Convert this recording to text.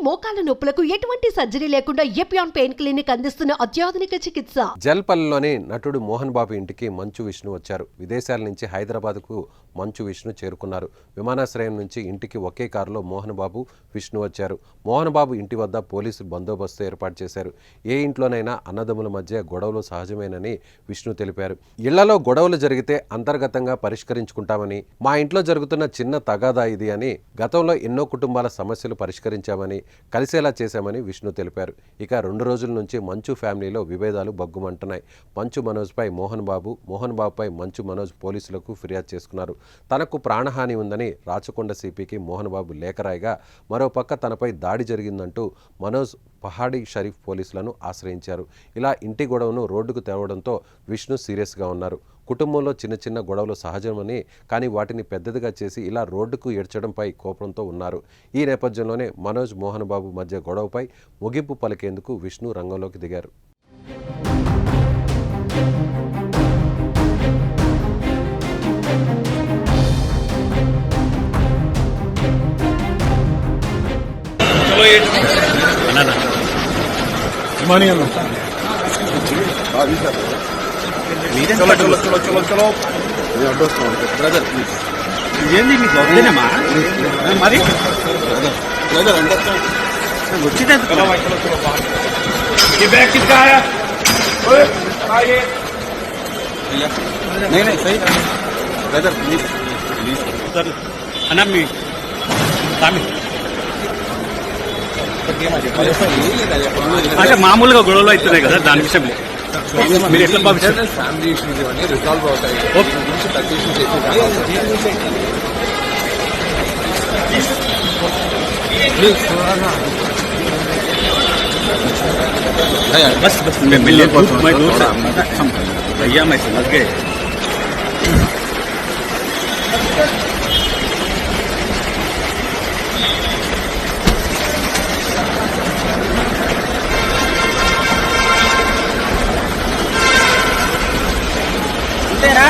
మోకాల నొప్పులకు ఎటువంటి సర్జరీ లేకుండా ఎపియాన్ పెయిన్ క్లినిక్ అందిస్తున్న అత్యాధునిక చికిత్స. జల్పల్లిలోని నటుడు మోహన్ బాబు ఇంటికి మంచు విష్ణు వచ్చారు. విదేశాల నుంచి హైదరాబాద్కు మంచు విష్ణు చేరుకున్నారు. విమానాశ్రయం నుంచి ఇంటికి ఒకే కారులో మోహన్ బాబు విష్ణు వచ్చారు. మోహన్ బాబు ఇంటి వద్ద పోలీసు బందోబస్తు ఏర్పాటు చేశారు. ఏ ఇంట్లోనైనా అన్నదమ్ముల మధ్య గొడవలు సహజమేనని విష్ణు తెలిపారు. ఇళ్లలో గొడవలు జరిగితే అంతర్గతంగా పరిష్కరించుకుంటామని, మా ఇంట్లో జరుగుతున్న చిన్న తగాదా ఇది అని, గతంలో ఎన్నో కుటుంబాల సమస్యలు పరిష్కరించామని, కలిసేలా చేశామని విష్ణు తెలిపారు. ఇక 2 రోజుల నుంచి మంచు ఫ్యామిలీలో విభేదాలు బగ్గుమంటున్నాయి. మంచు మనోజ్పై మోహన్ బాబుపై మంచు మనోజ్ పోలీసులకు ఫిర్యాదు చేసుకున్నారు. తనకు ప్రాణహాని ఉందని రాచకొండ సిపికి మోహన్ బాబు లేఖ రాయగా, మరోపక్క తనపై దాడి జరిగిందంటూ మనోజ్ పహాడీ షరీఫ్ పోలీసులను ఆశ్రయించారు. ఇలా ఇంటి గొడవను రోడ్డుకు తేవడంతో విష్ణు సీరియస్గా ఉన్నారు. కుటుంబంలో చిన్న చిన్న గొడవలు సహజమని, కానీ వాటిని పెద్దదిగా చేసి ఇలా రోడ్డుకు ఏడ్చడంపై కోపంతో ఉన్నారు. ఈ నేపథ్యంలోనే మనోజ్ మోహన్ బాబు మధ్య గొడవపై ముగింపు పలికేందుకు విష్ణు రంగంలోకి దిగారు. బ్రదర్ ప్లీజ్ ఏంది మీకు వద్దేనమ్మా మరి బ్రదర్ వచ్చింది బ్రదర్ ప్లీజ్ ప్లీజ్ అన్న మీ అంటే మామూలుగా గొడవలు అవుతున్నాయి కదా, దాని విషయం మీరు ఎట్లా భావిస్తారు? ఫ్యామిలీ ఇష్యూస్ ఇవన్నీ రిజాల్వ్ అవుతాయి. बस बस मैं मिलिए मैं दूर से भैया मैं समझ गए. అంతేనా?